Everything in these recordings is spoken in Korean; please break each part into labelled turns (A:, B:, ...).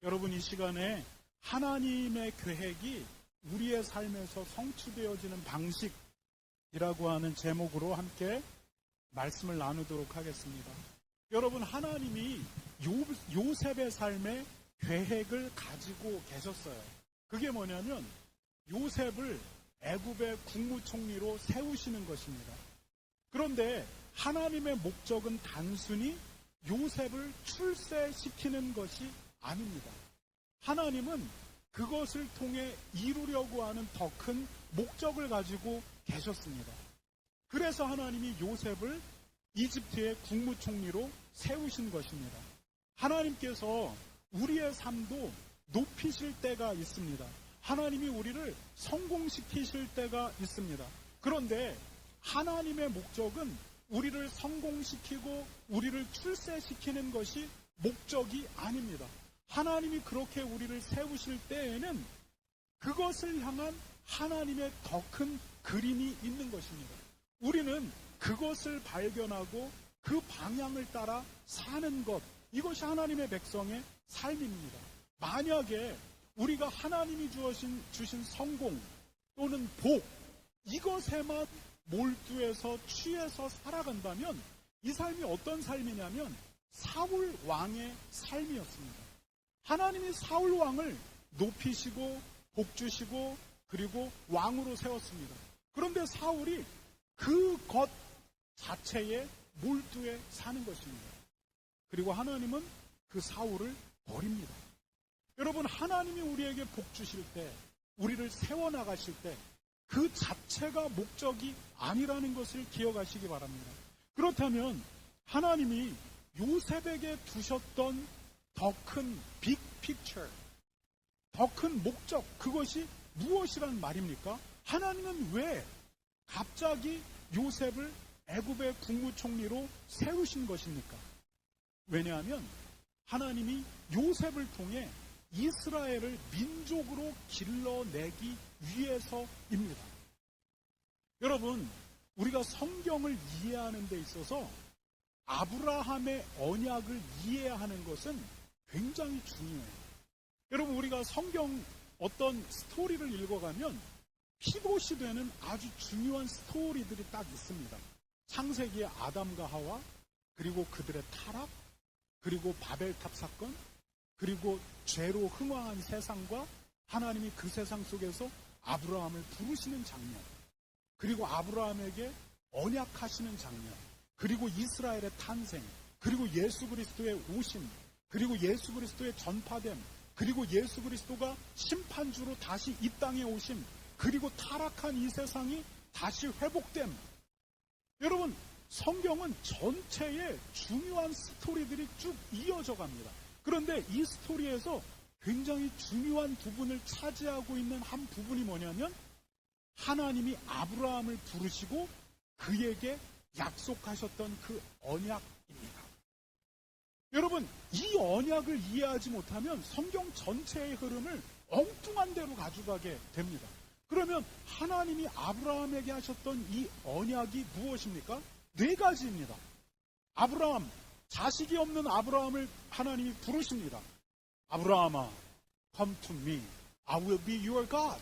A: 여러분, 이 시간에 하나님의 계획이 우리의 삶에서 성취되어지는 방식이라고 하는 제목으로 함께 말씀을 나누도록 하겠습니다. 여러분, 하나님이 요셉의 삶에 계획을 가지고 계셨어요. 그게 뭐냐면 요셉을 애굽의 국무총리로 세우시는 것입니다. 그런데 하나님의 목적은 단순히 요셉을 출세시키는 것이 아닙니다. 하나님은 그것을 통해 이루려고 하는 더 큰 목적을 가지고 계셨습니다. 그래서 하나님이 요셉을 이집트의 국무총리로 세우신 것입니다. 하나님께서 우리의 삶도 높이실 때가 있습니다. 하나님이 우리를 성공시키실 때가 있습니다. 그런데 하나님의 목적은 우리를 성공시키고 우리를 출세시키는 것이 목적이 아닙니다. 하나님이 그렇게 우리를 세우실 때에는 그것을 향한 하나님의 더 큰 그림이 있는 것입니다. 우리는 그것을 발견하고 그 방향을 따라 사는 것, 이것이 하나님의 백성의 삶입니다. 만약에 우리가 하나님이 주신 성공 또는 복, 이것에만 몰두해서 취해서 살아간다면 이 삶이 어떤 삶이냐면 사울 왕의 삶이었습니다. 하나님이 사울 왕을 높이시고 복주시고 그리고 왕으로 세웠습니다. 그런데 사울이 그것 자체에 몰두해 사는 것입니다. 그리고 하나님은 그 사울을 버립니다. 여러분, 하나님이 우리에게 복주실 때, 우리를 세워나가실 때 그 자체가 목적이 아니라는 것을 기억하시기 바랍니다. 그렇다면 하나님이 요셉에게 두셨던 더 큰 빅 픽처, 더 큰 목적, 그것이 무엇이란 말입니까? 하나님은 왜 갑자기 요셉을 애굽의 국무총리로 세우신 것입니까? 왜냐하면 하나님이 요셉을 통해 이스라엘을 민족으로 길러내기 위해서입니다. 여러분, 우리가 성경을 이해하는 데 있어서 아브라함의 언약을 이해하는 것은 굉장히 중요해요. 여러분, 우리가 성경 어떤 스토리를 읽어가면 피봇이 되는 아주 중요한 스토리들이 딱 있습니다. 창세기의 아담과 하와, 그리고 그들의 타락, 그리고 바벨탑 사건, 그리고 죄로 흥황한 세상과 하나님이 그 세상 속에서 아브라함을 부르시는 장면, 그리고 아브라함에게 언약하시는 장면, 그리고 이스라엘의 탄생, 그리고 예수 그리스도의 오심, 그리고 예수 그리스도의 전파됨, 그리고 예수 그리스도가 심판주로 다시 이 땅에 오심, 그리고 타락한 이 세상이 다시 회복됨. 여러분, 성경은 전체의 중요한 스토리들이 쭉 이어져 갑니다. 그런데 이 스토리에서 굉장히 중요한 부분을 차지하고 있는 한 부분이 뭐냐면 하나님이 아브라함을 부르시고 그에게 약속하셨던 그 언약입니다. 여러분, 이 언약을 이해하지 못하면 성경 전체의 흐름을 엉뚱한 데로 가져가게 됩니다. 그러면 하나님이 아브라함에게 하셨던 이 언약이 무엇입니까? 4가지입니다. 아브라함, 자식이 없는 아브라함을 하나님이 부르십니다. 아브라함아, come to me. I will be your God.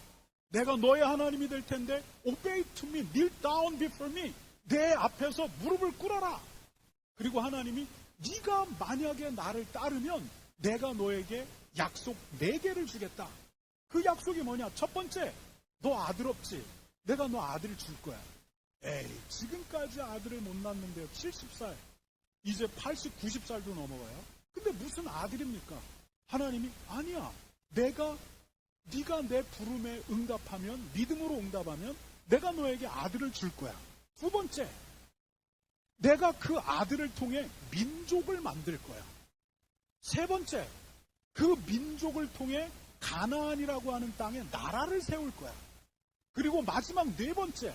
A: 내가 너의 하나님이 될 텐데 obey to me, kneel down before me. 내 앞에서 무릎을 꿇어라. 그리고 하나님이 네가 만약에 나를 따르면 내가 너에게 약속 4개를 주겠다. 그 약속이 뭐냐? 첫 번째, 너 아들 없지? 내가 너 아들을 줄 거야. 에이, 지금까지 아들을 못 낳는데요. 70살, 이제 80, 90살도 넘어가요. 근데 무슨 아들입니까? 하나님이 아니야. 네가 내 부름에 응답하면, 믿음으로 응답하면 내가 너에게 아들을 줄 거야. 두 번째, 내가 그 아들을 통해 민족을 만들 거야. 세 번째, 그 민족을 통해 가나안이라고 하는 땅에 나라를 세울 거야. 그리고 마지막 4번째,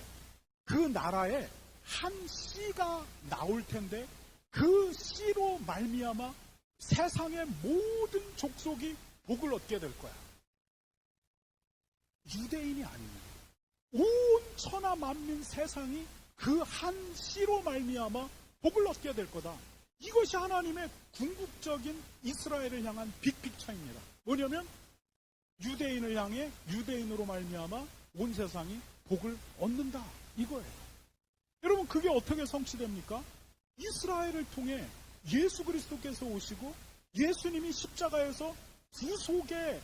A: 그 나라에 한 씨가 나올 텐데 그 씨로 말미암아 세상의 모든 족속이 복을 얻게 될 거야. 유대인이 아닙니다. 온 천하 만민 세상이 그 한 씨로 말미암아 복을 얻게 될 거다. 이것이 하나님의 궁극적인 이스라엘을 향한 빅픽처입니다. 뭐냐면 유대인을 향해 유대인으로 말미암아 온 세상이 복을 얻는다, 이거예요. 여러분, 그게 어떻게 성취됩니까? 이스라엘을 통해 예수 그리스도께서 오시고 예수님이 십자가에서 구속의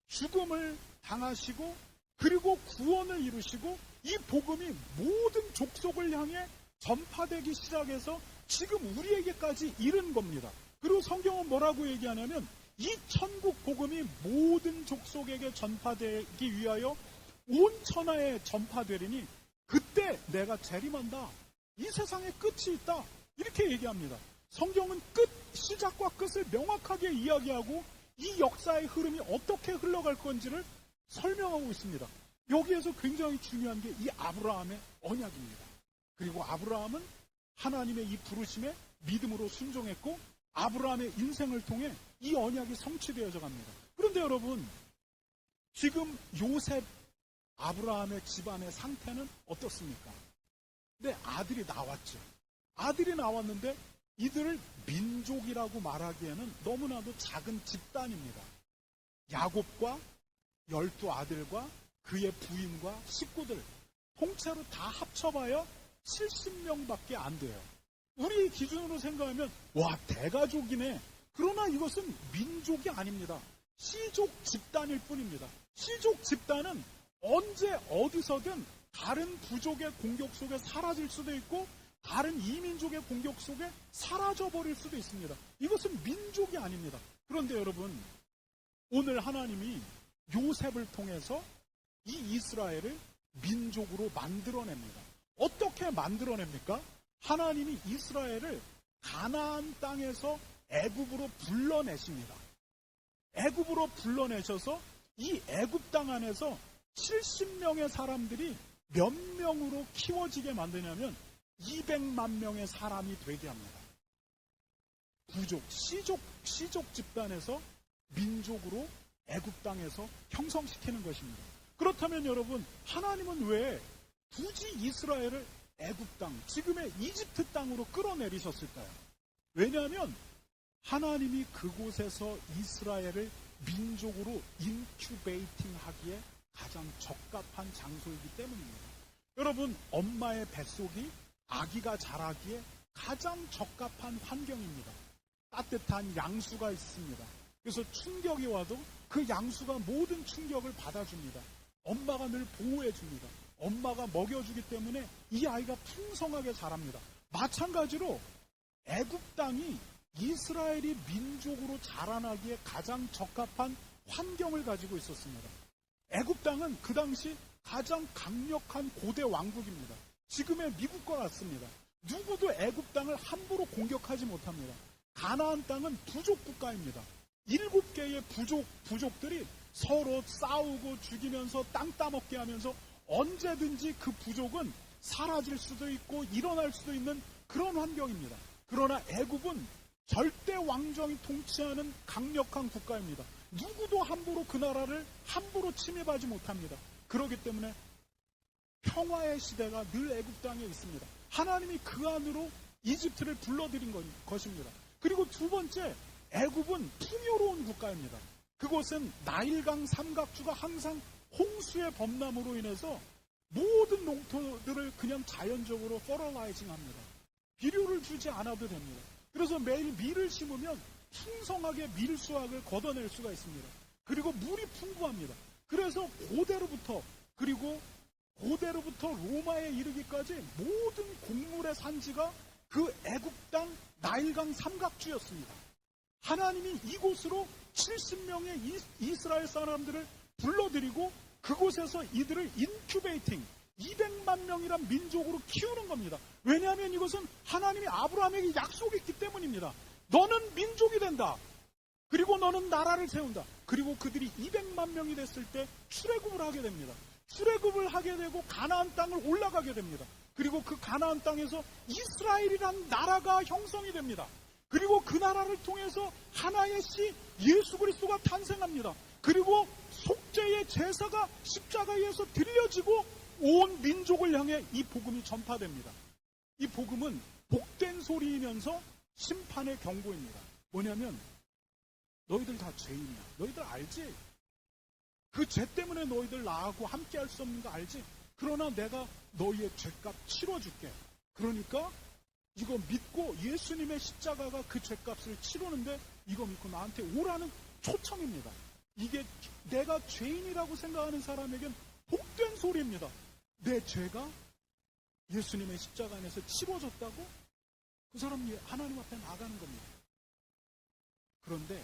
A: 죽음을 당하시고 그리고 구원을 이루시고 이 복음이 모든 족속을 향해 전파되기 시작해서 지금 우리에게까지 이른 겁니다. 그리고 성경은 뭐라고 얘기하냐면 이 천국 복음이 모든 족속에게 전파되기 위하여 온 천하에 전파되리니 그때 내가 재림한다. 이 세상에 끝이 있다. 이렇게 얘기합니다. 성경은 시작과 끝을 명확하게 이야기하고 이 역사의 흐름이 어떻게 흘러갈 건지를 설명하고 있습니다. 여기에서 굉장히 중요한 게 이 아브라함의 언약입니다. 그리고 아브라함은 하나님의 이 부르심에 믿음으로 순종했고 아브라함의 인생을 통해 이 언약이 성취되어져 갑니다. 그런데 여러분, 지금 요셉 아브라함의 집안의 상태는 어떻습니까? 네, 아들이 나왔죠. 아들이 나왔는데 이들을 민족이라고 말하기에는 너무나도 작은 집단입니다. 야곱과 12 아들과 그의 부인과 식구들 통째로 다 합쳐봐야 70명밖에 안 돼요. 우리 기준으로 생각하면 와, 대가족이네. 그러나 이것은 민족이 아닙니다. 시족 집단일 뿐입니다. 시족 집단은 언제 어디서든 다른 부족의 공격 속에 사라질 수도 있고 다른 이민족의 공격 속에 사라져버릴 수도 있습니다. 이것은 민족이 아닙니다. 그런데 여러분, 오늘 하나님이 요셉을 통해서 이 이스라엘을 민족으로 만들어냅니다. 어떻게 만들어냅니까? 하나님이 이스라엘을 가나안 땅에서 애굽으로 불러내십니다. 애굽으로 불러내셔서 이 애굽 땅 안에서 70명의 사람들이 몇 명으로 키워지게 만드냐면 200만 명의 사람이 되게 합니다. 부족, 시족 집단에서 민족으로 애굽 땅에서 형성시키는 것입니다. 그렇다면 여러분, 하나님은 왜 굳이 이스라엘을 애굽 땅, 지금의 이집트 땅으로 끌어내리셨을까요? 왜냐하면 하나님이 그곳에서 이스라엘을 민족으로 인큐베이팅 하기에 가장 적합한 장소이기 때문입니다. 여러분, 엄마의 뱃속이 아기가 자라기에 가장 적합한 환경입니다. 따뜻한 양수가 있습니다. 그래서 충격이 와도 그 양수가 모든 충격을 받아줍니다. 엄마가 늘 보호해줍니다. 엄마가 먹여주기 때문에 이 아이가 풍성하게 자랍니다. 마찬가지로 애굽 땅이 이스라엘이 민족으로 자라나기에 가장 적합한 환경을 가지고 있었습니다. 애굽 땅은 그 당시 가장 강력한 고대 왕국입니다. 지금의 미국과 같습니다. 누구도 애굽 땅을 함부로 공격하지 못합니다. 가나안 땅은 부족 국가입니다. 7개의 부족들이 서로 싸우고 죽이면서 땅 따먹게 하면서 언제든지 그 부족은 사라질 수도 있고 일어날 수도 있는 그런 환경입니다. 그러나 애굽은 절대 왕정이 통치하는 강력한 국가입니다. 누구도 함부로 그 나라를 함부로 침입하지 못합니다. 그렇기 때문에 평화의 시대가 늘 애굽 땅에 있습니다. 하나님이 그 안으로 이집트를 불러들인 것입니다. 그리고 두 번째, 애굽은 풍요로운 국가입니다. 그곳은 나일강 삼각주가 항상 홍수의 범람으로 인해서 모든 농토들을 그냥 자연적으로 퍼럴라이징합니다. 비료를 주지 않아도 됩니다. 그래서 매일 밀을 심으면 풍성하게 밀 수확을 걷어낼 수가 있습니다. 그리고 물이 풍부합니다. 그래서 고대로부터 로마에 이르기까지 모든 곡물의 산지가 그 애굽 땅 나일강 삼각주였습니다. 하나님이 이곳으로 70명의 이스라엘 사람들을 불러들이고 그곳에서 이들을 인큐베이팅, 200만 명이란 민족으로 키우는 겁니다. 왜냐하면 이것은 하나님이 아브라함에게 약속했기 때문입니다. 너는 민족이 된다. 그리고 너는 나라를 세운다. 그리고 그들이 200만 명이 됐을 때 출애굽을 하게 됩니다. 출애굽을 하게 되고 가나안 땅을 올라가게 됩니다. 그리고 그 가나안 땅에서 이스라엘이란 나라가 형성이 됩니다. 그리고 그 나라를 통해서 하나의 씨 예수 그리스도가 탄생합니다. 그리고 속죄의 제사가 십자가에서 드려지고 온 민족을 향해 이 복음이 전파됩니다. 이 복음은 복된 소리이면서 심판의 경고입니다. 뭐냐면 너희들 다 죄인이야. 너희들 알지? 그 죄 때문에 너희들 나하고 함께 할 수 없는 거 알지? 그러나 내가 너희의 죄값 치러줄게. 그러니까 이거 믿고 예수님의 십자가가 그 죄값을 치르는데 이거 믿고 나한테 오라는 초청입니다. 이게 내가 죄인이라고 생각하는 사람에겐 복된 소리입니다. 내 죄가 예수님의 십자가 안에서 치러졌다고? 그 사람이 하나님 앞에 나가는 겁니다. 그런데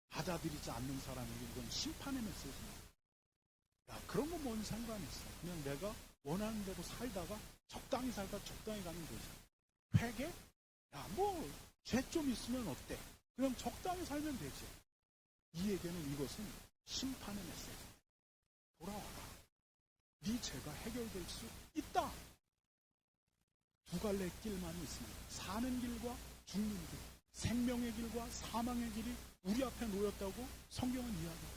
A: 받아들이지 않는 사람에게 이건 심판의 메시지입니다. 야, 그런 거 뭔 상관이 있어. 그냥 내가 원하는 대로 살다가 적당히 살다 적당히 가면 되지. 회개? 야, 뭐 죄 좀 있으면 어때? 그냥 적당히 살면 되지. 이에게는 이것은 심판의 메시지. 돌아와라. 네 죄가 해결될 수 있다. 두 갈래 길만이 있습니다. 사는 길과 죽는 길, 생명의 길과 사망의 길이 우리 앞에 놓였다고 성경은 이야기합니다.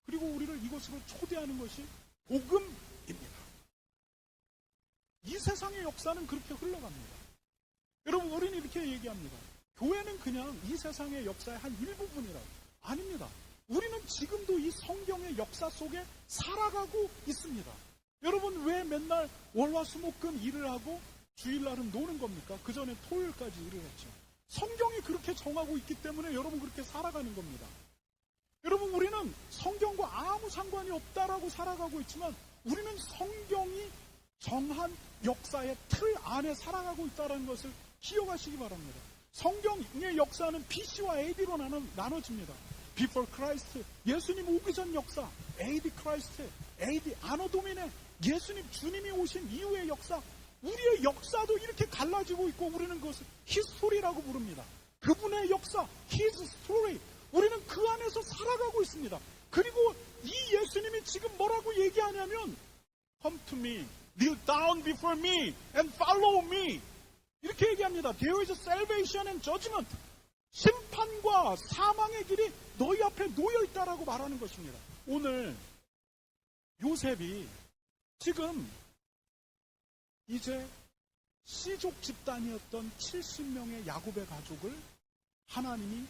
A: 그리고 우리를 이것으로 초대하는 것이 복음입니다. 이 세상의 역사는 그렇게 흘러갑니다. 여러분, 우리는 이렇게 얘기합니다. 교회는 그냥 이 세상의 역사의 한 일부분이라고. 아닙니다. 우리는 지금도 이 성경의 역사 속에 살아가고 있습니다. 여러분, 왜 맨날 월화수목금 일을 하고 주일날은 노는 겁니까? 그 전에 토요일까지 일을 했죠. 성경이 그렇게 정하고 있기 때문에 여러분 그렇게 살아가는 겁니다. 여러분, 우리는 성경과 아무 상관이 없다라고 살아가고 있지만 우리는 성경이 정한 역사의 틀 안에 살아가고 있다는 것을 기억하시기 바랍니다. 성경의 역사는 BC와 AD로 나눠집니다. Before Christ, 예수님 오기 전 역사. AD Christ, AD 아노 도미네, 예수님 주님이 오신 이후의 역사. 우리의 역사도 이렇게 갈라지고 있고 우리는 그것을 히스토리라고 부릅니다. 그분의 역사, His story. 우리는 그 안에서 살아가고 있습니다. 그리고 이 예수님이 지금 뭐라고 얘기하냐면 Come to me, kneel down before me and follow me. 이렇게 얘기합니다. There is salvation and judgment. 심판과 사망의 길이 너희 앞에 놓여있다라고 말하는 것입니다. 오늘 요셉이 지금 이제 시족 집단이었던 70명의 야곱의 가족을 하나님이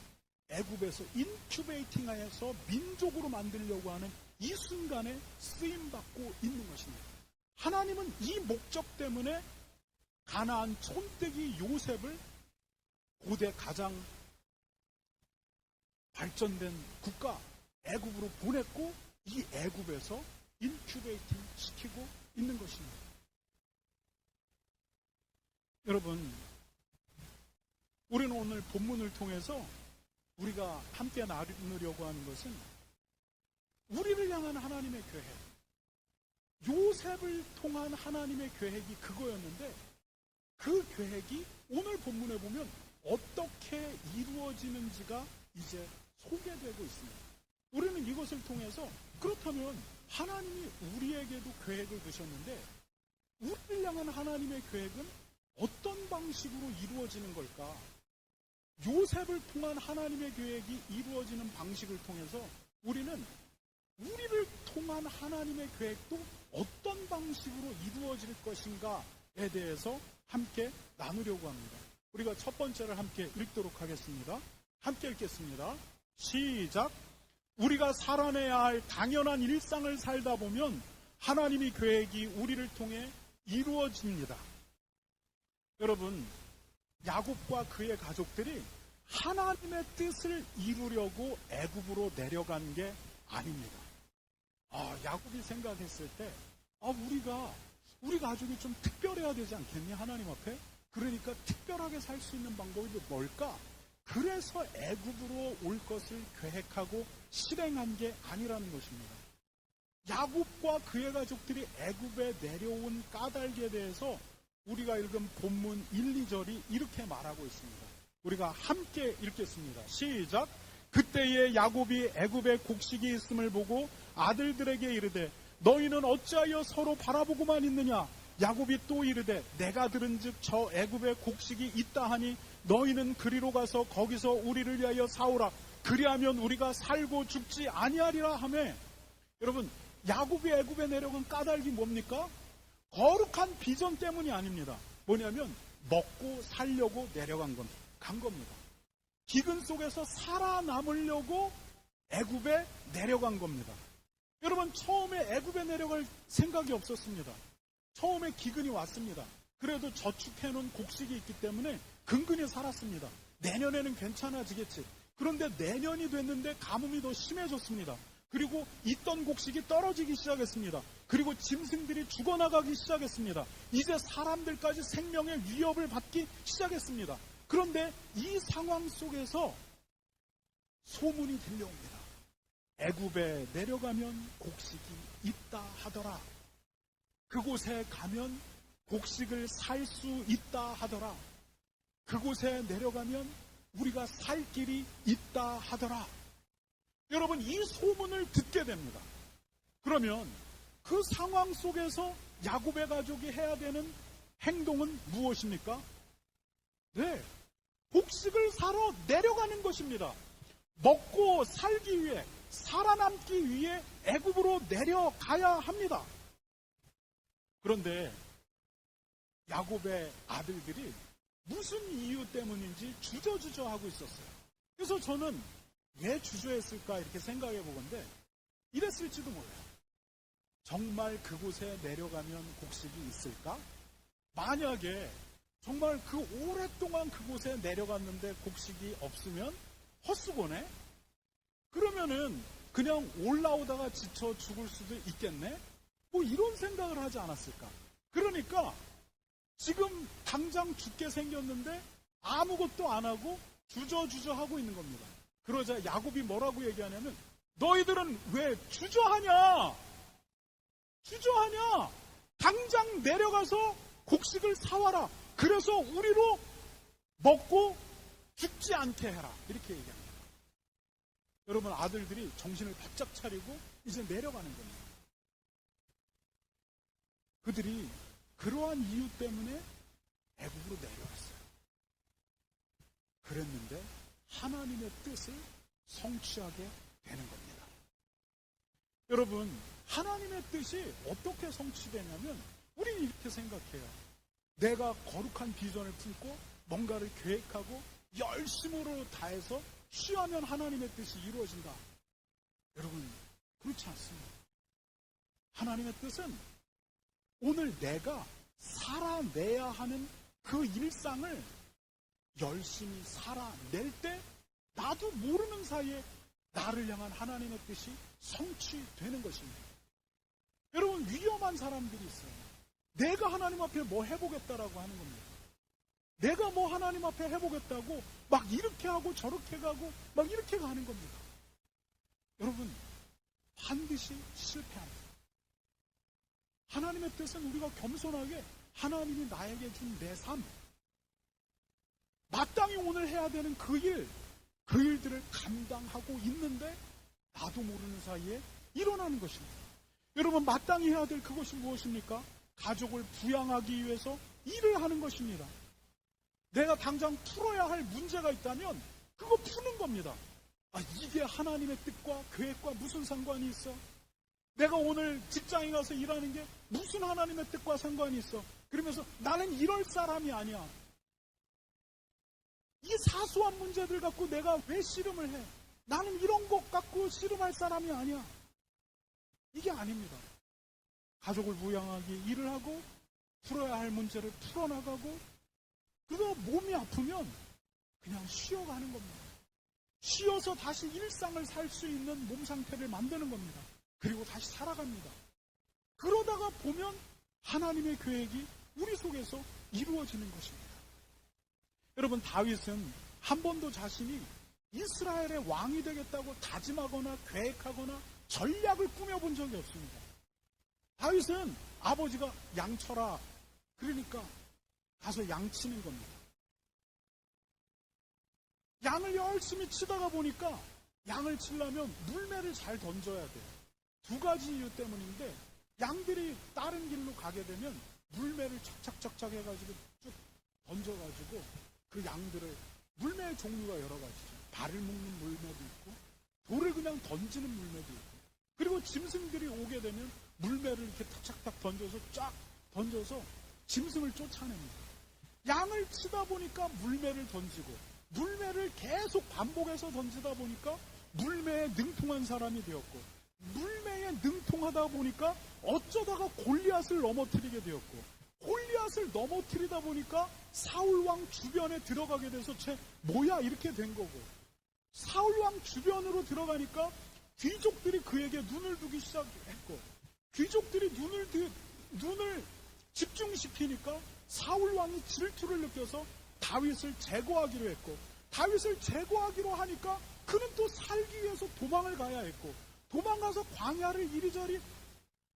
A: 애굽에서 인큐베이팅하여서 민족으로 만들려고 하는 이 순간에 쓰임받고 있는 것입니다. 하나님은 이 목적 때문에 가나안 촌뜨기 요셉을 고대 가장 발전된 국가 애굽으로 보냈고 이 애굽에서 인큐베이팅 시키고 있는 것입니다. 여러분, 우리는 오늘 본문을 통해서 우리가 함께 나누려고 하는 것은 우리를 향한 하나님의 계획, 요셉을 통한 하나님의 계획이 그거였는데 그 계획이 오늘 본문에 보면 어떻게 이루어지는지가 이제 소개되고 있습니다. 우리는 이것을 통해서 그렇다면 하나님이 우리에게도 계획을 두셨는데 우리를 향한 하나님의 계획은 어떤 방식으로 이루어지는 걸까? 요셉을 통한 하나님의 계획이 이루어지는 방식을 통해서 우리는 우리를 통한 하나님의 계획도 어떤 방식으로 이루어질 것인가에 대해서 함께 나누려고 합니다. 우리가 첫 번째를 함께 읽도록 하겠습니다. 함께 읽겠습니다. 시작. 우리가 살아내야 할 당연한 일상을 살다 보면 하나님의 계획이 우리를 통해 이루어집니다. 여러분, 야곱과 그의 가족들이 하나님의 뜻을 이루려고 애굽으로 내려간 게 아닙니다. 야곱이 생각했을 때 우리 가족이 좀 특별해야 되지 않겠니? 하나님 앞에? 그러니까 특별하게 살 수 있는 방법이 뭘까? 그래서 애굽으로 올 것을 계획하고 실행한 게 아니라는 것입니다. 야곱과 그의 가족들이 애굽에 내려온 까닭에 대해서 우리가 읽은 본문 1, 2절이 이렇게 말하고 있습니다. 우리가 함께 읽겠습니다. 시작. 그때에 야곱이 애굽에 곡식이 있음을 보고 아들들에게 이르되 너희는 어찌하여 서로 바라보고만 있느냐? 야곱이 또 이르되 내가 들은즉 저 애굽에 곡식이 있다 하니 너희는 그리로 가서 거기서 우리를 위하여 사오라. 그리하면 우리가 살고 죽지 아니하리라 하매. 여러분, 야곱이 애굽에 내려간 까닭이 뭡니까? 거룩한 비전 때문이 아닙니다. 뭐냐면 먹고 살려고 간 겁니다. 기근 속에서 살아남으려고 애굽에 내려간 겁니다. 여러분, 처음에 애굽에 내려갈 생각이 없었습니다. 처음에 기근이 왔습니다. 그래도 저축해놓은 곡식이 있기 때문에 근근히 살았습니다. 내년에는 괜찮아지겠지. 그런데 내년이 됐는데 가뭄이 더 심해졌습니다. 그리고 있던 곡식이 떨어지기 시작했습니다. 그리고 짐승들이 죽어나가기 시작했습니다. 이제 사람들까지 생명의 위협을 받기 시작했습니다. 그런데 이 상황 속에서 소문이 들려옵니다. 애굽에 내려가면 곡식이 있다 하더라. 그곳에 가면 곡식을 살 수 있다 하더라. 그곳에 내려가면 우리가 살 길이 있다 하더라. 여러분, 이 소문을 듣게 됩니다. 그러면 그 상황 속에서 야곱의 가족이 해야 되는 행동은 무엇입니까? 네, 곡식을 사러 내려가는 것입니다. 먹고 살기 위해, 살아남기 위해 애굽으로 내려가야 합니다. 그런데 야곱의 아들들이 무슨 이유 때문인지 주저주저 하고 있었어요. 그래서 저는 왜 주저했을까 이렇게 생각해 보건데 이랬을지도 몰라요. 정말 그곳에 내려가면 곡식이 있을까? 만약에 정말 그 오랫동안 그곳에 내려갔는데 곡식이 없으면 헛수고네? 그러면은 그냥 올라오다가 지쳐 죽을 수도 있겠네? 뭐 이런 생각을 하지 않았을까? 그러니까 지금 당장 죽게 생겼는데 아무것도 안 하고 주저주저 하고 있는 겁니다. 그러자 야곱이 뭐라고 얘기하냐면 너희들은 왜 주저하냐? 주저하냐? 당장 내려가서 곡식을 사와라. 그래서 우리로 먹고 죽지 않게 해라. 이렇게 얘기합니다. 여러분, 아들들이 정신을 바짝 차리고 이제 내려가는 겁니다. 그들이 그러한 이유 때문에 애굽으로 내려왔어요. 그랬는데 하나님의 뜻을 성취하게 되는 겁니다. 여러분, 하나님의 뜻이 어떻게 성취되냐면 우리는 이렇게 생각해요. 내가 거룩한 비전을 품고 뭔가를 계획하고 열심으로 다해서 취하면 하나님의 뜻이 이루어진다. 여러분, 그렇지 않습니다. 하나님의 뜻은 오늘 내가 살아내야 하는 그 일상을 열심히 살아낼 때 나도 모르는 사이에 나를 향한 하나님의 뜻이 성취되는 것입니다. 여러분, 위험한 사람들이 있어요. 내가 하나님 앞에 뭐 해보겠다라고 하는 겁니다. 내가 뭐 하나님 앞에 해보겠다고 막 이렇게 하고 저렇게 가고 막 이렇게 가는 겁니다. 여러분, 반드시 실패합니다. 하나님의 뜻은 우리가 겸손하게 하나님이 나에게 준 내 삶, 마땅히 오늘 해야 되는 그 일들을 감당하고 있는데 나도 모르는 사이에 일어나는 것입니다. 여러분, 마땅히 해야 될 그것이 무엇입니까? 가족을 부양하기 위해서 일을 하는 것입니다. 내가 당장 풀어야 할 문제가 있다면 그거 푸는 겁니다. 이게 하나님의 뜻과 계획과 무슨 상관이 있어? 내가 오늘 직장에 가서 일하는 게 무슨 하나님의 뜻과 상관이 있어? 그러면서 나는 이럴 사람이 아니야. 이 사소한 문제들 갖고 내가 왜 씨름을 해? 나는 이런 것 갖고 씨름할 사람이 아니야. 이게 아닙니다. 가족을 부양하기 일을 하고 풀어야 할 문제를 풀어나가고 그러다 몸이 아프면 그냥 쉬어가는 겁니다. 쉬어서 다시 일상을 살 수 있는 몸 상태를 만드는 겁니다. 그리고 다시 살아갑니다. 그러다가 보면 하나님의 계획이 우리 속에서 이루어지는 것입니다. 여러분, 다윗은 한 번도 자신이 이스라엘의 왕이 되겠다고 다짐하거나 계획하거나 전략을 꾸며본 적이 없습니다. 다윗은 아버지가 양 쳐라. 그러니까 가서 양 치는 겁니다. 양을 열심히 치다가 보니까 양을 치려면 물매를 잘 던져야 돼요. 두 가지 이유 때문인데 양들이 다른 길로 가게 되면 물매를 착착착착 해가지고 쭉 던져가지고 그 양들을, 물매의 종류가 여러 가지죠. 발을 묶는 물매도 있고 돌을 그냥 던지는 물매도 있고, 그리고 짐승들이 오게 되면 물매를 이렇게 탁착탁 던져서 쫙 던져서 짐승을 쫓아냅니다. 양을 치다 보니까 물매를 던지고 물매를 계속 반복해서 던지다 보니까 물매에 능통한 사람이 되었고 물매에 능통하다 보니까 어쩌다가 골리앗을 넘어뜨리게 되었고 골리앗을 넘어뜨리다 보니까 사울왕 주변에 들어가게 돼서 쟤 뭐야 이렇게 된 거고 사울왕 주변으로 들어가니까 귀족들이 그에게 눈을 두기 시작했고 귀족들이 눈을 집중시키니까 사울왕이 질투를 느껴서 다윗을 제거하기로 했고 다윗을 제거하기로 하니까 그는 또 살기 위해서 도망을 가야 했고 도망가서 광야를 이리저리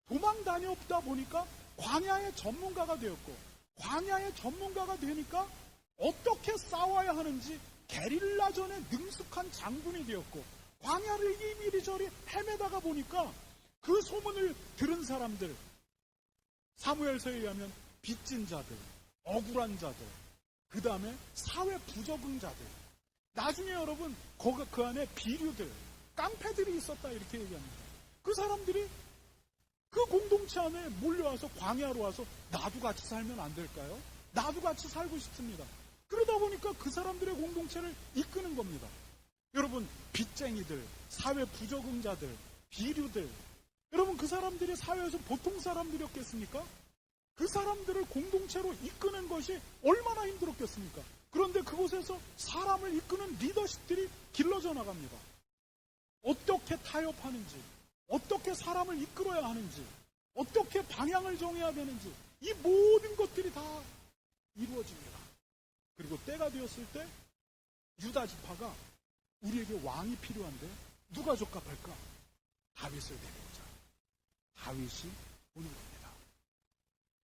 A: 도망 다녔다 보니까 광야의 전문가가 되었고 광야의 전문가가 되니까 어떻게 싸워야 하는지 게릴라전에 능숙한 장군이 되었고 광야를 이리저리 헤매다가 보니까 그 소문을 들은 사람들 사무엘서에 의하면 빚진 자들, 억울한 자들, 그 다음에 사회 부적응자들 나중에 여러분 그 안에 비류들, 깡패들이 있었다 이렇게 얘기합니다. 그 사람들이 그 공동체 안에 몰려와서 광야로 와서 나도 같이 살면 안 될까요? 나도 같이 살고 싶습니다. 그러다 보니까 그 사람들의 공동체를 이끄는 겁니다. 여러분 빚쟁이들, 사회 부적응자들, 비류들 여러분 그 사람들이 사회에서 보통 사람들이었겠습니까? 그 사람들을 공동체로 이끄는 것이 얼마나 힘들었겠습니까? 그런데 그곳에서 사람을 이끄는 리더십들이 길러져 나갑니다. 어떻게 타협하는지, 어떻게 사람을 이끌어야 하는지, 어떻게 방향을 정해야 되는지 이 모든 것들이 다 이루어집니다. 그리고 때가 되었을 때 유다 지파가 우리에게 왕이 필요한데 누가 적합할까? 다윗을 데려오자. 다윗이 오는 겁니다.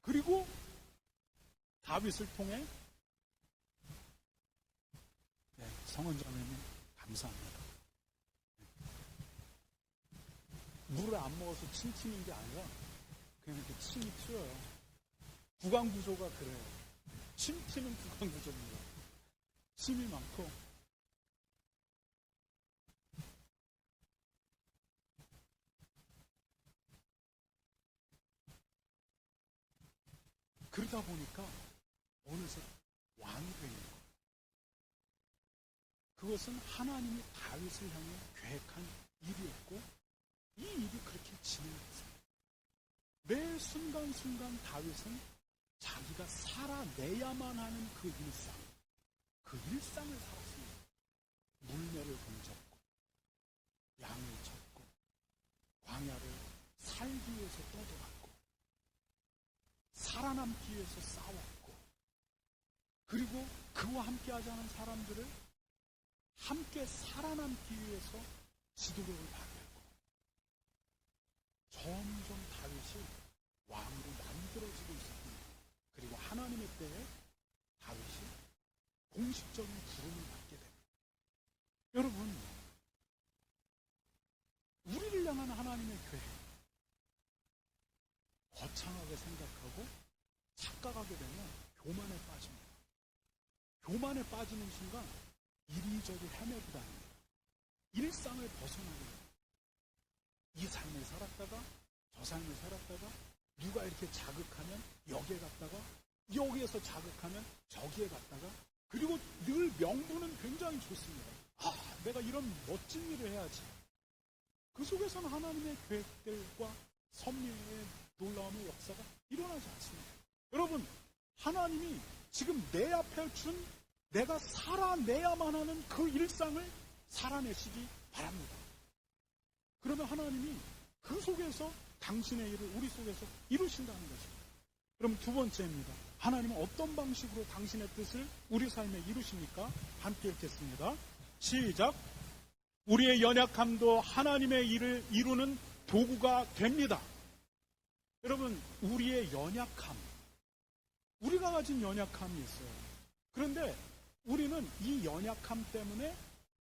A: 그리고 다윗을 통해 성원자매님 감사합니다. 물을 안 먹어서 침 튀는 게 아니라 그냥 이렇게 침이 튀어요. 구강구조가 그래요. 침 튀는 구강구조입니다. 침이 많고 그러다 보니까 어느새 왕이 되는 거예요. 그것은 하나님이 다윗을 향해 계획한 일이었고 이 일이 그렇게 진행됐어요. 매 순간순간 다윗은 자기가 살아내야만 하는 그 일상을 살았습니다. 물매를 던졌고 양을 쳤고 광야를 살기 위해서 떠돌았고 살아남기 위해서 싸웠고 그리고 그와 함께하지 않은 사람들을 함께 살아남기 위해서 지도력을 발휘했고 점점 다윗이 왕으로 만들어지고 있었습니다. 그리고 하나님의 때에 다윗이 공식적인 부름을 받게 됩니다. 여러분 우리를 향한 하나님의 계획 거창하게 생각하고 착각하게 되면 교만에 빠집니다. 교만에 빠지는 순간 이리저리 헤매고 다닙니다. 일상을 벗어나게 됩니다. 이 삶을 살았다가 저 삶을 살았다가 누가 이렇게 자극하면 여기에 갔다가 여기에서 자극하면 저기에 갔다가 그리고 늘 명분은 굉장히 좋습니다. 내가 이런 멋진 일을 해야지. 그 속에서는 하나님의 계획들과 섭리의 놀라움의 역사가 일어나지 않습니다. 여러분 하나님이 지금 내 앞에 준 내가 살아내야만 하는 그 일상을 살아내시기 바랍니다. 그러면 하나님이 그 속에서 당신의 일을 우리 속에서 이루신다는 것입니다. 그럼 두 번째입니다. 하나님은 어떤 방식으로 당신의 뜻을 우리 삶에 이루십니까? 함께 읽겠습니다. 시작. 우리의 연약함도 하나님의 일을 이루는 도구가 됩니다. 여러분 우리의 연약함 우리가 가진 연약함이 있어요. 그런데 우리는 이 연약함 때문에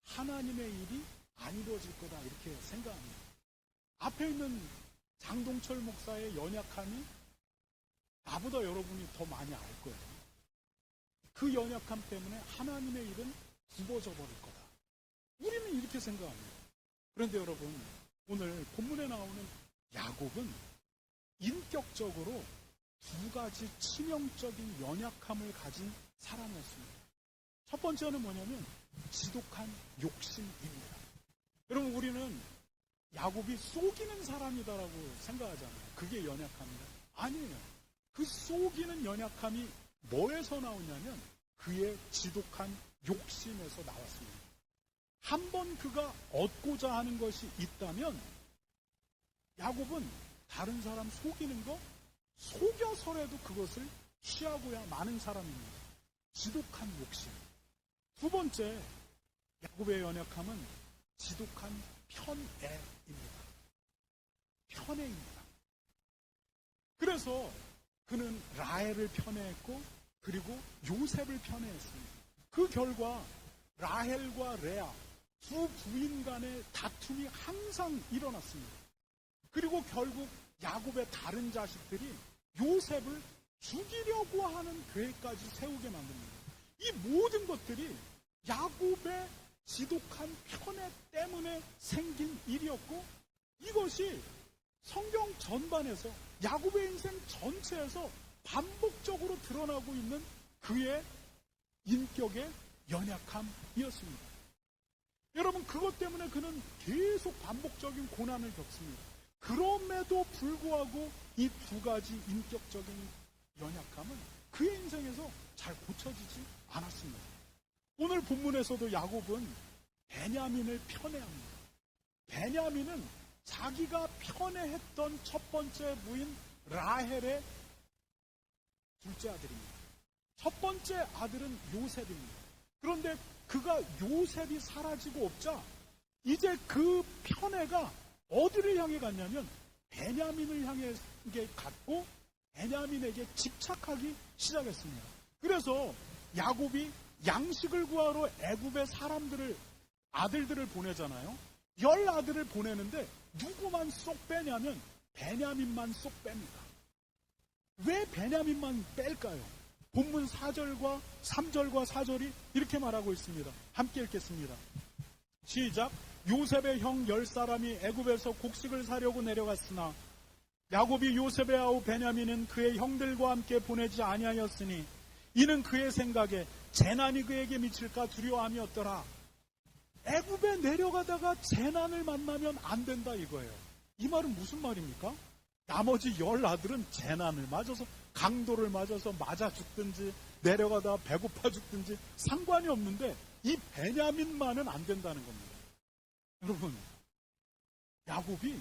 A: 하나님의 일이 안 이루어질 거다 이렇게 생각합니다. 앞에 있는 장동철 목사의 연약함이 나보다 여러분이 더 많이 알 거예요. 그 연약함 때문에 하나님의 일은 굽어져 버릴 거다. 우리는 이렇게 생각합니다. 그런데 여러분 오늘 본문에 나오는 야곱은 인격적으로 두 가지 치명적인 연약함을 가진 사람이었습니다. 첫 번째는 뭐냐면 지독한 욕심입니다. 여러분, 우리는 야곱이 속이는 사람이다라고 생각하잖아요. 그게 연약함이다. 아니에요. 그 속이는 연약함이 뭐에서 나오냐면 그의 지독한 욕심에서 나왔습니다. 한번 그가 얻고자 하는 것이 있다면 야곱은 다른 사람 속이는 거 속여서라도 그것을 취하고야 마는 사람입니다. 지독한 욕심. 두 번째, 야곱의 연약함은 지독한 편애입니다. 편애입니다. 그래서 그는 라헬을 편애했고 그리고 요셉을 편애했습니다. 그 결과 라헬과 레아 두 부인 간의 다툼이 항상 일어났습니다. 그리고 결국 야곱의 다른 자식들이 요셉을 죽이려고 하는 계획까지 세우게 만듭니다. 이 모든 것들이 야곱의 지독한 편애 때문에 생긴 일이었고, 이것이 성경 전반에서 야곱의 인생 전체에서 반복적으로 드러나고 있는 그의 인격의 연약함이었습니다. 여러분, 그것 때문에 그는 계속 반복적인 고난을 겪습니다. 그럼에도 불구하고 이 두 가지 인격적인 연약함은 그의 인생에서 잘 고쳐지지 않았습니다. 오늘 본문에서도 야곱은 베냐민을 편애합니다. 베냐민은 자기가 편애했던 첫 번째 부인 라헬의 둘째 아들입니다. 첫 번째 아들은 요셉입니다. 그런데 그가 요셉이 사라지고 없자 이제 그 편애가 어디를 향해 갔냐면 베냐민을 향해 갔고 베냐민에게 집착하기 시작했습니다. 그래서 야곱이 양식을 구하러 애굽의 아들들을 보내잖아요. 10아들을 보내는데 누구만 쏙 빼냐면 베냐민만 쏙 뺍니다. 왜 베냐민만 뺄까요? 본문 4절과 3절과 4절이 이렇게 말하고 있습니다. 함께 읽겠습니다. 시작. 요셉의 형 10사람이 애굽에서 곡식을 사려고 내려갔으나 야곱이 요셉의 아우 베냐민은 그의 형들과 함께 보내지 아니하였으니 이는 그의 생각에 재난이 그에게 미칠까 두려워함이었더라. 애굽에 내려가다가 재난을 만나면 안 된다 이거예요. 이 말은 무슨 말입니까? 나머지 10아들은 재난을 맞아서 강도를 맞아서 맞아 죽든지 내려가다 배고파 죽든지 상관이 없는데 이 베냐민만은 안 된다는 겁니다. 여러분, 야곱이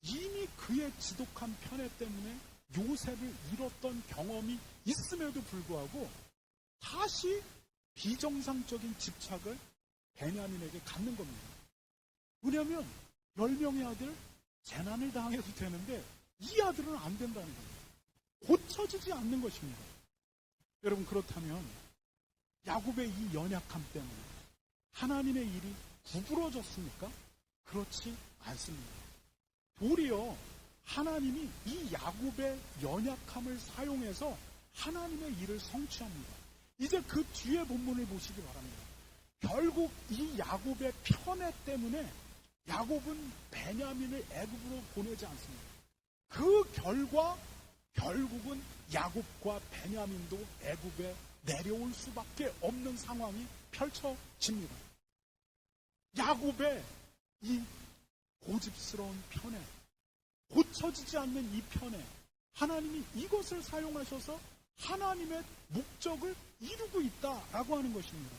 A: 이미 그의 지독한 편애 때문에 요셉을 잃었던 경험이 있음에도 불구하고 다시 비정상적인 집착을 베냐민에게 갖는 겁니다. 왜냐하면 10명의 아들 재난을 당해도 되는데 이 아들은 안 된다는 겁니다. 고쳐지지 않는 것입니다. 여러분, 그렇다면 야곱의 이 연약함 때문에 하나님의 일이 구부러졌습니까? 그렇지 않습니다. 도리어 하나님이 이 야곱의 연약함을 사용해서 하나님의 일을 성취합니다. 이제 그 뒤에 본문을 보시기 바랍니다. 결국 이 야곱의 편애 때문에 야곱은 베냐민을 애굽으로 보내지 않습니다. 그 결과 결국은 야곱과 베냐민도 애굽에 내려올 수밖에 없는 상황이 펼쳐집니다. 야곱의 이 고집스러운 편애, 고쳐지지 않는 이 편애, 하나님이 이것을 사용하셔서 하나님의 목적을 이루고 있다라고 하는 것입니다.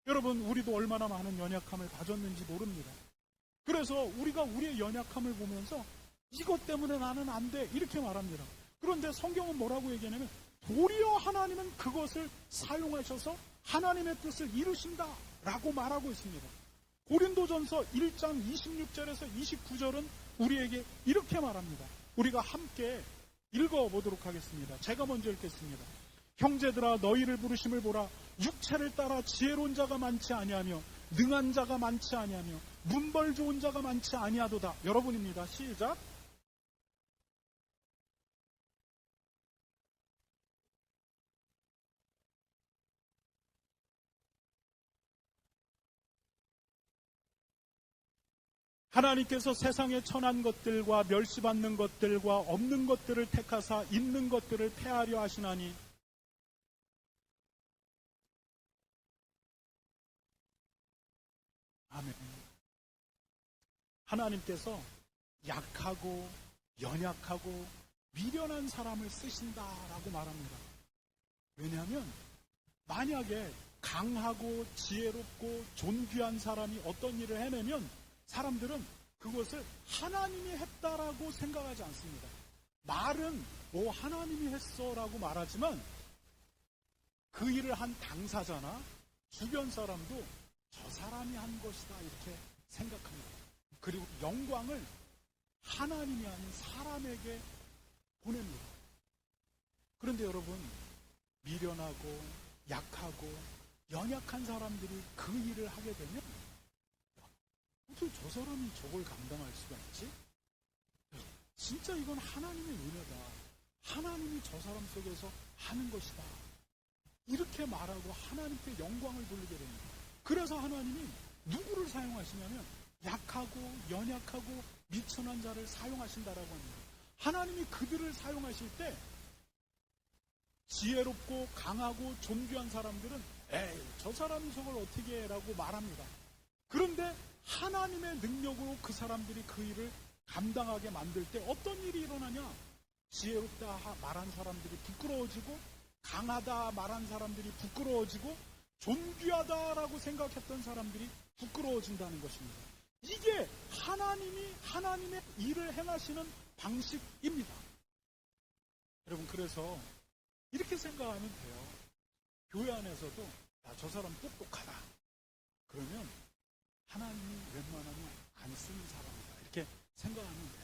A: 여러분, 우리도 얼마나 많은 연약함을 가졌는지 모릅니다. 그래서 우리가 우리의 연약함을 보면서 이것 때문에 나는 안 돼 이렇게 말합니다. 그런데 성경은 뭐라고 얘기하냐면 도리어 하나님은 그것을 사용하셔서 하나님의 뜻을 이루신다라고 말하고 있습니다. 고린도전서 1장 26절에서 29절은 우리에게 이렇게 말합니다. 우리가 함께 읽어보도록 하겠습니다. 제가 먼저 읽겠습니다. 형제들아, 너희를 부르심을 보라. 육체를 따라 지혜로운 자가 많지 아니하며 능한 자가 많지 아니하며 문벌 좋은 자가 많지 아니하도다. 여러분입니다. 시작. 하나님께서 세상에 천한 것들과 멸시받는 것들과 없는 것들을 택하사 있는 것들을 폐하려 하시나니 아멘. 하나님께서 약하고 연약하고 미련한 사람을 쓰신다라고 말합니다. 왜냐하면 만약에 강하고 지혜롭고 존귀한 사람이 어떤 일을 해내면 사람들은 그것을 하나님이 했다라고 생각하지 않습니다. 말은 하나님이 했어라고 말하지만 그 일을 한 당사자나 주변 사람도 저 사람이 한 것이다 이렇게 생각합니다. 그리고 영광을 하나님이 아닌 사람에게 보냅니다. 그런데 여러분, 미련하고 약하고 연약한 사람들이 그 일을 하게 되면 어떻게 저 사람이 저걸 감당할 수가 있지? 진짜 이건 하나님의 은혜다. 하나님이 저 사람 속에서 하는 것이다. 이렇게 말하고 하나님께 영광을 돌리게 됩니다. 그래서 하나님이 누구를 사용하시냐면 약하고 연약하고 미천한 자를 사용하신다라고 합니다. 하나님이 그들을 사용하실 때 지혜롭고 강하고 존귀한 사람들은 에이 저 사람이 저걸 어떻게 해 라고 말합니다. 그런데 하나님의 능력으로 그 사람들이 그 일을 감당하게 만들 때 어떤 일이 일어나냐? 지혜롭다 말한 사람들이 부끄러워지고 강하다 말한 사람들이 부끄러워지고 존귀하다라고 생각했던 사람들이 부끄러워진다는 것입니다. 이게 하나님이 하나님의 일을 행하시는 방식입니다. 여러분, 그래서 이렇게 생각하면 돼요. 교회 안에서도 저 사람 똑똑하다. 그러면 하나님이 웬만하면 안 쓰는 사람이다. 이렇게 생각하면 돼요.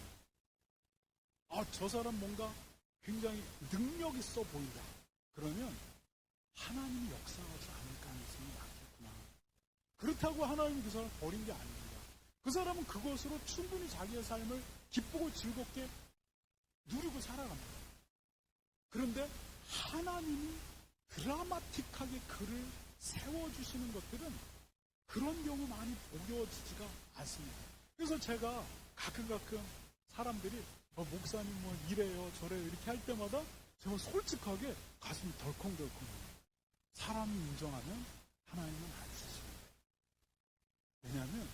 A: 저 사람 뭔가 굉장히 능력 있어 보인다. 그러면 하나님이 역사하지 않을 가능성이 많겠구나. 그렇다고 하나님이 그 사람을 버린 게 아닙니다. 그 사람은 그것으로 충분히 자기의 삶을 기쁘고 즐겁게 누리고 살아갑니다. 그런데 하나님이 드라마틱하게 그를 세워주시는 것들은 그런 경우 많이 보여지지가 않습니다. 그래서 제가 가끔 사람들이 목사님 이래요 저래요 이렇게 할 때마다 제가 솔직하게 가슴이 덜컹덜컹해요. 사람이 인정하면 하나님은 안 쓰십니다. 왜냐하면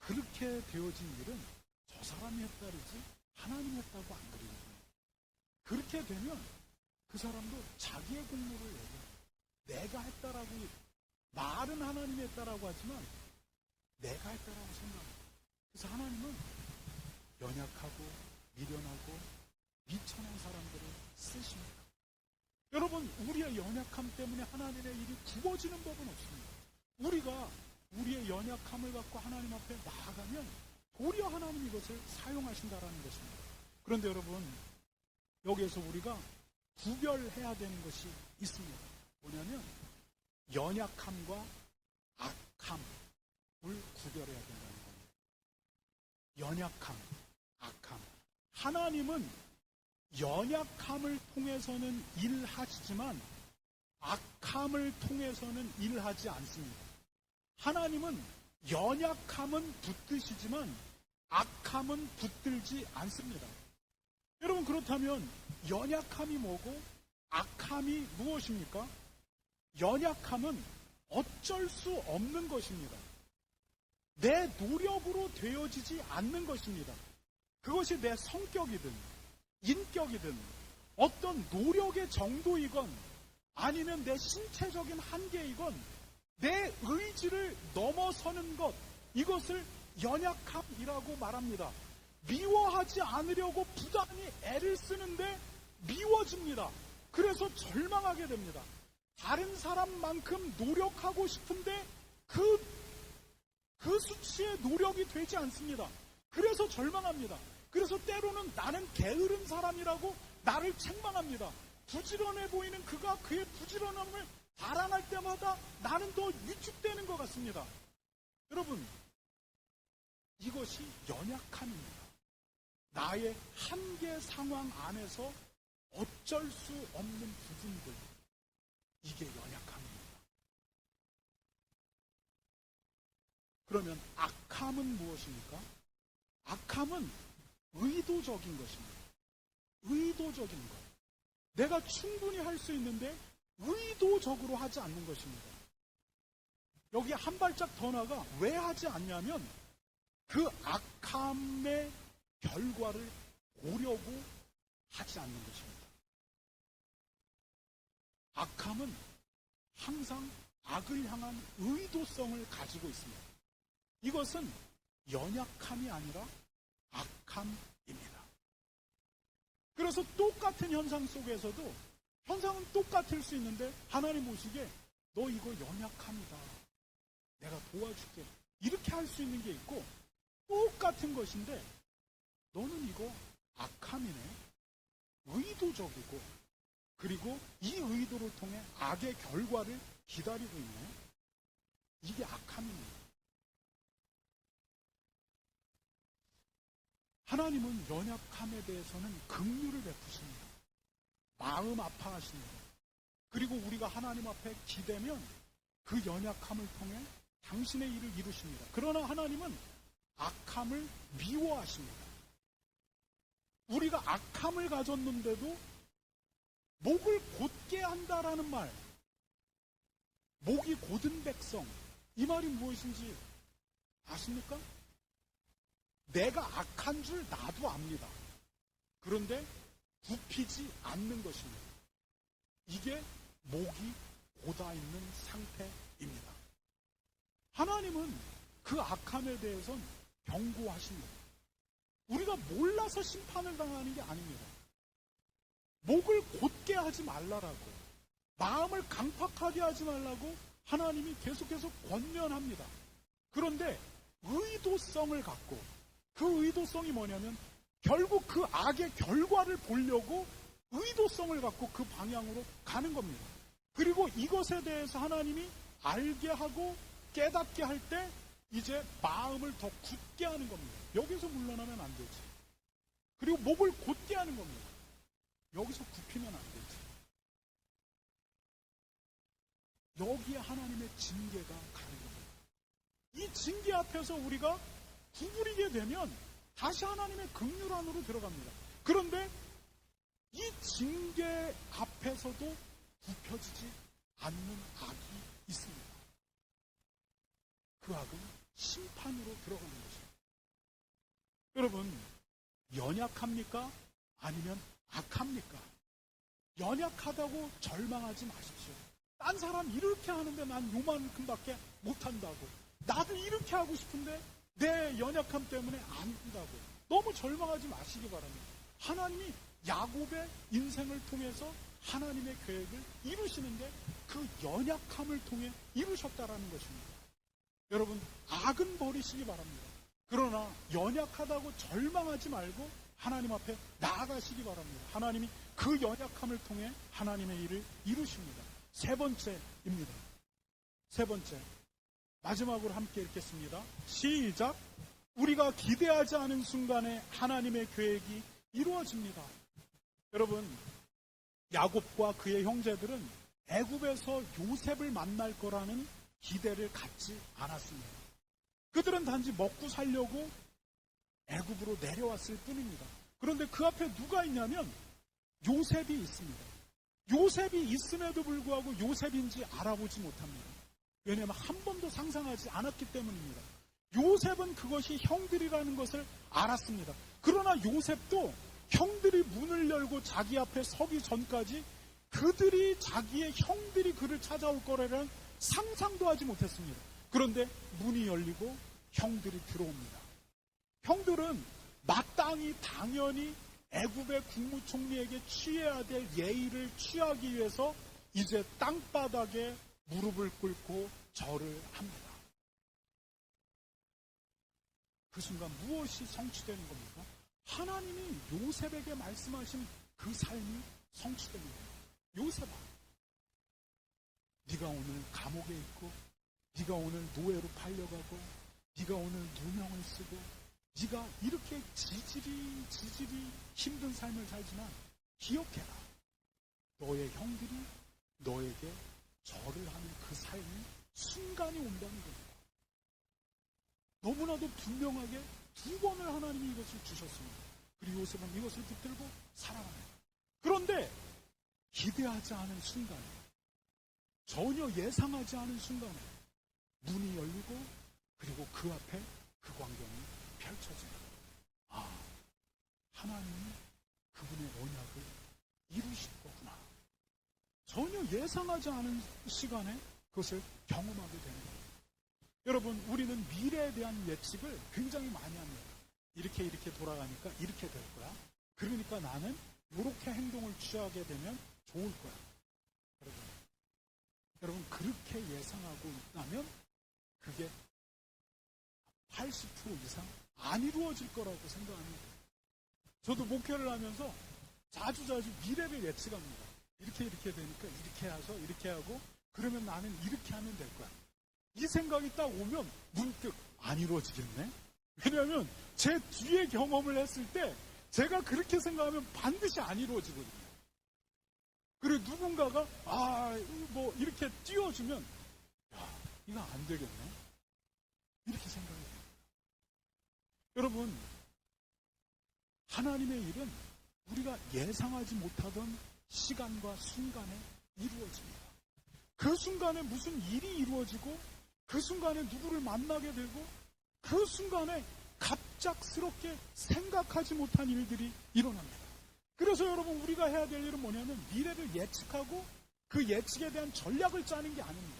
A: 그렇게 되어진 일은 저 사람이 했다르지 하나님이 했다고 안 그리거든요. 그렇게 되면 그 사람도 자기의 공로를 얘기해요. 내가 했다라고, 말은 하나님이 했다라고 하지만 내가 했다라고 생각합니다. 그래서 하나님은 연약하고 미련하고 미천한 사람들을 쓰십니다. 여러분, 우리의 연약함 때문에 하나님의 일이 굽어지는 법은 없습니다. 우리가 우리의 연약함을 갖고 하나님 앞에 나아가면 도리어 하나님 이것을 사용하신다라는 것입니다. 그런데 여러분, 여기에서 우리가 구별해야 되는 것이 있습니다. 뭐냐면 연약함과 악함을 구별해야 된다는 겁니다. 연약함, 악함. 하나님은 연약함을 통해서는 일하시지만 악함을 통해서는 일하지 않습니다. 하나님은 연약함은 붙드시지만 악함은 붙들지 않습니다. 여러분, 그렇다면 연약함이 뭐고 악함이 무엇입니까? 연약함은 어쩔 수 없는 것입니다. 내 노력으로 되어지지 않는 것입니다. 그것이 내 성격이든 인격이든 어떤 노력의 정도이건 아니면 내 신체적인 한계이건 내 의지를 넘어서는 것, 이것을 연약함이라고 말합니다. 미워하지 않으려고 부단히 애를 쓰는데 미워집니다. 그래서 절망하게 됩니다. 다른 사람만큼 노력하고 싶은데 그 수치의 노력이 되지 않습니다. 그래서 절망합니다. 그래서 때로는 나는 게으른 사람이라고 나를 책망합니다. 부지런해 보이는 그가 그의 부지런함을 자랑할 때마다 나는 더 위축되는 것 같습니다. 여러분, 이것이 연약함입니다. 나의 한계 상황 안에서 어쩔 수 없는 부분들, 이게 연약함입니다. 그러면 악함은 무엇입니까? 악함은 의도적인 것입니다. 의도적인 것. 내가 충분히 할 수 있는데 의도적으로 하지 않는 것입니다. 여기 한 발짝 더 나가 왜 하지 않냐면 그 악함의 결과를 보려고 하지 않는 것입니다. 악함은 항상 악을 향한 의도성을 가지고 있습니다. 이것은 연약함이 아니라 악함입니다. 그래서 똑같은 현상 속에서도 현상은 똑같을 수 있는데 하나님 보시기에 너 이거 연약함이다. 내가 도와줄게. 이렇게 할 수 있는 게 있고 똑같은 것인데 너는 이거 악함이네. 의도적이고 그리고 이 의도를 통해 악의 결과를 기다리고 있네. 이게 악함입니다. 하나님은 연약함에 대해서는 긍휼을 베푸십니다. 마음 아파하십니다. 그리고 우리가 하나님 앞에 기대면 그 연약함을 통해 당신의 일을 이루십니다. 그러나 하나님은 악함을 미워하십니다. 우리가 악함을 가졌는데도 목을 곧게 한다라는 말, 목이 곧은 백성, 이 말이 무엇인지 아십니까? 내가 악한 줄 나도 압니다. 그런데 굽히지 않는 것입니다. 이게 목이 곧아 있는 상태입니다. 하나님은 그 악함에 대해서는 경고하십니다. 우리가 몰라서 심판을 당하는 게 아닙니다. 목을 곧게 하지 말라라고, 마음을 강팍하게 하지 말라고 하나님이 계속해서 권면합니다. 그런데 의도성을 갖고, 그 의도성이 뭐냐면 결국 그 악의 결과를 보려고 의도성을 갖고 그 방향으로 가는 겁니다. 그리고 이것에 대해서 하나님이 알게 하고 깨닫게 할 때 이제 마음을 더 굳게 하는 겁니다. 여기서 물러나면 안 되지. 그리고 목을 곧게 하는 겁니다. 여기서 굽히면 안 되지. 여기에 하나님의 징계가 가는 겁니다. 이 징계 앞에서 우리가 구부리게 되면 다시 하나님의 긍휼 안으로 들어갑니다. 그런데 이 징계 앞에서도 굽혀지지 않는 악이 있습니다. 그 악은 심판으로 들어가는 것입니다. 여러분, 연약합니까? 아니면 악합니까? 연약하다고 절망하지 마십시오. 딴 사람 이렇게 하는데 난 요만큼밖에 못한다고. 나도 이렇게 하고 싶은데 내 연약함 때문에 안 된다고. 너무 절망하지 마시기 바랍니다. 하나님이 야곱의 인생을 통해서 하나님의 계획을 이루시는데 그 연약함을 통해 이루셨다라는 것입니다. 여러분, 악은 버리시기 바랍니다. 그러나 연약하다고 절망하지 말고 하나님 앞에 나아가시기 바랍니다. 하나님이 그 연약함을 통해 하나님의 일을 이루십니다. 세 번째입니다. 세 번째. 마지막으로 함께 읽겠습니다. 시작. 우리가 기대하지 않은 순간에 하나님의 계획이 이루어집니다. 여러분, 야곱과 그의 형제들은 애굽에서 요셉을 만날 거라는 기대를 갖지 않았습니다. 그들은 단지 먹고 살려고 애굽으로 내려왔을 뿐입니다. 그런데 그 앞에 누가 있냐면 요셉이 있습니다. 요셉이 있음에도 불구하고 요셉인지 알아보지 못합니다. 왜냐하면 한 번도 상상하지 않았기 때문입니다. 요셉은 그것이 형들이라는 것을 알았습니다. 그러나 요셉도 형들이 문을 열고 자기 앞에 서기 전까지 그들이 자기의 형들이 그를 찾아올 거라는 상상도 하지 못했습니다. 그런데 문이 열리고 형들이 들어옵니다. 형들은 마땅히 당연히 애굽의 국무총리에게 취해야 될 예의를 취하기 위해서 이제 땅바닥에 무릎을 꿇고 절을 합니다. 그 순간 무엇이 성취되는 겁니까? 하나님이 요셉에게 말씀하신 그 삶이 성취되는 거예요. 요셉아, 네가 오늘 감옥에 있고 네가 오늘 노예로 팔려가고 네가 오늘 누명을 쓰고 네가 이렇게 지질이 힘든 삶을 살지만 기억해라. 너의 형들이 너에게 절을 하는 그 삶이 순간이 온다는 겁니다. 너무나도 분명하게 두 번을 하나님이 이것을 주셨습니다. 그리고 요셉은 이것을 붙들고 살아갑니다. 그런데 기대하지 않은 순간에, 전혀 예상하지 않은 순간에 문이 열리고 그리고 그 앞에 그 광경이 펼쳐져요. 아, 하나님이 그분의 언약을 이루실 거구나. 전혀 예상하지 않은 시간에 그것을 경험하게 되는 거예요. 여러분, 우리는 미래에 대한 예측을 굉장히 많이 합니다. 이렇게 돌아가니까 이렇게 될 거야. 그러니까 나는 이렇게 행동을 취하게 되면 좋을 거야. 여러분 그렇게 예상하고 있다면 그게 80% 이상 안 이루어질 거라고 생각합니다. 저도 목회를 하면서 자주 미래를 예측합니다. 이렇게 되니까 이렇게 해서 이렇게 하고 그러면 나는 이렇게 하면 될 거야. 이 생각이 딱 오면 문득 안 이루어지겠네? 왜냐하면 제 뒤에 경험을 했을 때 제가 그렇게 생각하면 반드시 안 이루어지거든요. 그리고 누군가가 뭐 이렇게 띄워주면 야, 이거 안 되겠네? 이렇게 생각해요. 여러분, 하나님의 일은 우리가 예상하지 못하던 시간과 순간에 이루어집니다. 그 순간에 무슨 일이 이루어지고 그 순간에 누구를 만나게 되고 그 순간에 갑작스럽게 생각하지 못한 일들이 일어납니다. 그래서 여러분 우리가 해야 될 일은 뭐냐면 미래를 예측하고 그 예측에 대한 전략을 짜는 게 아닙니다.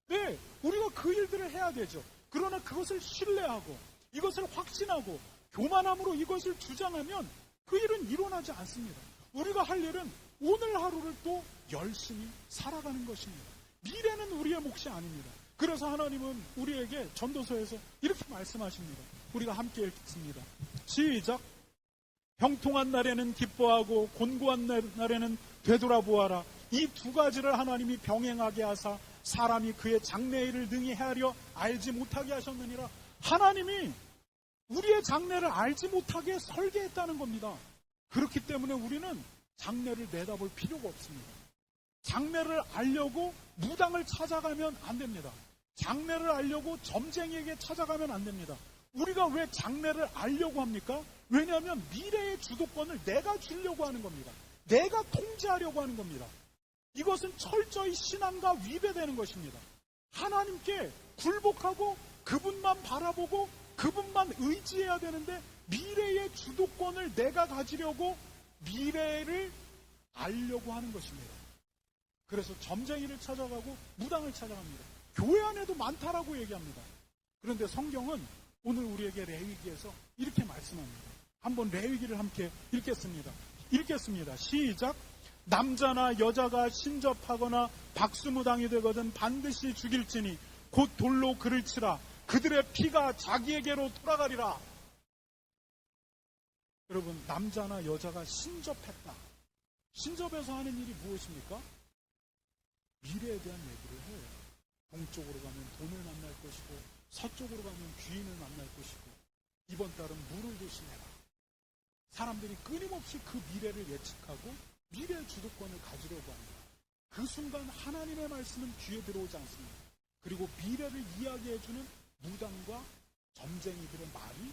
A: 네, 우리가 그 일들을 해야 되죠. 그러나 그것을 신뢰하고 이것을 확신하고 교만함으로 이것을 주장하면 그 일은 일어나지 않습니다. 우리가 할 일은 오늘 하루를 또 열심히 살아가는 것입니다. 미래는 우리의 몫이 아닙니다. 그래서 하나님은 우리에게 전도서에서 이렇게 말씀하십니다. 우리가 함께 읽습니다. 시작. 형통한 날에는 기뻐하고 곤고한 날에는 되돌아보아라. 이 두 가지를 하나님이 병행하게 하사 사람이 그의 장래일을 능히 헤아려 알지 못하게 하셨느니라. 하나님이 우리의 장래를 알지 못하게 설계했다는 겁니다. 그렇기 때문에 우리는 장래를 내다볼 필요가 없습니다. 장래를 알려고 무당을 찾아가면 안 됩니다. 장래를 알려고 점쟁이에게 찾아가면 안 됩니다. 우리가 왜 장래를 알려고 합니까? 왜냐하면 미래의 주도권을 내가 주려고 하는 겁니다. 내가 통제하려고 하는 겁니다. 이것은 철저히 신앙과 위배되는 것입니다. 하나님께 굴복하고 그분만 바라보고 그분만 의지해야 되는데 미래의 주도권을 내가 가지려고 미래를 알려고 하는 것입니다. 그래서 점쟁이를 찾아가고 무당을 찾아갑니다. 교회 안에도 많다라고 얘기합니다. 그런데 성경은 오늘 우리에게 레위기에서 이렇게 말씀합니다. 한번 레위기를 함께 읽겠습니다. 시작. 남자나 여자가 신접하거나 박수무당이 되거든 반드시 죽일지니 곧 돌로 그를 치라. 그들의 피가 자기에게로 돌아가리라. 여러분, 남자나 여자가 신접했다. 신접에서 하는 일이 무엇입니까? 미래에 대한 얘기를 해요. 동쪽으로 가면 돈을 만날 것이고 서쪽으로 가면 귀인을 만날 것이고 이번 달은 물을 조심해라. 사람들이 끊임없이 그 미래를 예측하고 미래의 주도권을 가지려고 합니다. 그 순간 하나님의 말씀은 귀에 들어오지 않습니다. 그리고 미래를 이야기해주는 무당과 점쟁이들의 말이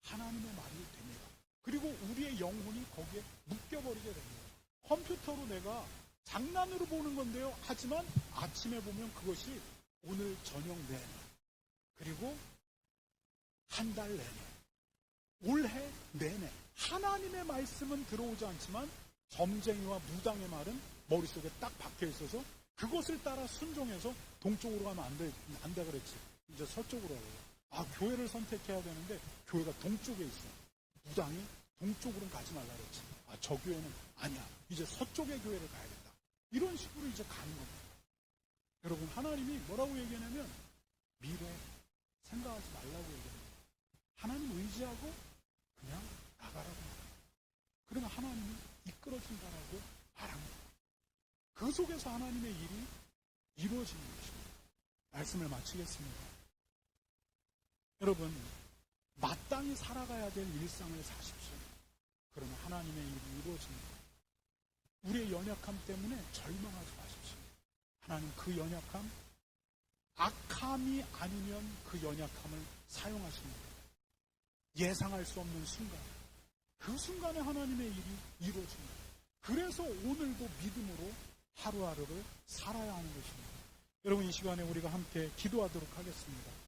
A: 하나님의 말이 됩니다. 그리고 우리의 영혼이 거기에 묶여버리게 됩니다. 컴퓨터로 내가 장난으로 보는 건데요. 하지만 아침에 보면 그것이 오늘 저녁 내내 그리고 한 달 내내 올해 내내 하나님의 말씀은 들어오지 않지만 점쟁이와 무당의 말은 머릿속에 딱 박혀 있어서 그것을 따라 순종해서 동쪽으로 가면 안 돼 그랬지. 이제 서쪽으로 가요. 교회를 선택해야 되는데 교회가 동쪽에 있어. 무당이 동쪽으로는 가지 말라 그랬지. 저 교회는 아니야. 이제 서쪽의 교회를 가야겠다. 이런 식으로 이제 가는 겁니다. 여러분, 하나님이 뭐라고 얘기하냐면 미래 생각하지 말라고 얘기합니다. 하나님 의지하고 그냥 나가라고 합니다. 그러면 하나님이 이끌어준다라고 말합니다. 그 속에서 하나님의 일이 이루어지는 것입니다. 말씀을 마치겠습니다. 여러분, 마땅히 살아가야 될 일상을 사십시오. 그러면 하나님의 일이 이루어집니다. 우리의 연약함 때문에 절망하지 마십시오. 하나님 그 연약함, 악함이 아니면 그 연약함을 사용하십니다. 예상할 수 없는 순간, 그 순간에 하나님의 일이 이루어집니다. 그래서 오늘도 믿음으로 하루하루를 살아야 하는 것입니다. 여러분 이 시간에 우리가 함께 기도하도록 하겠습니다.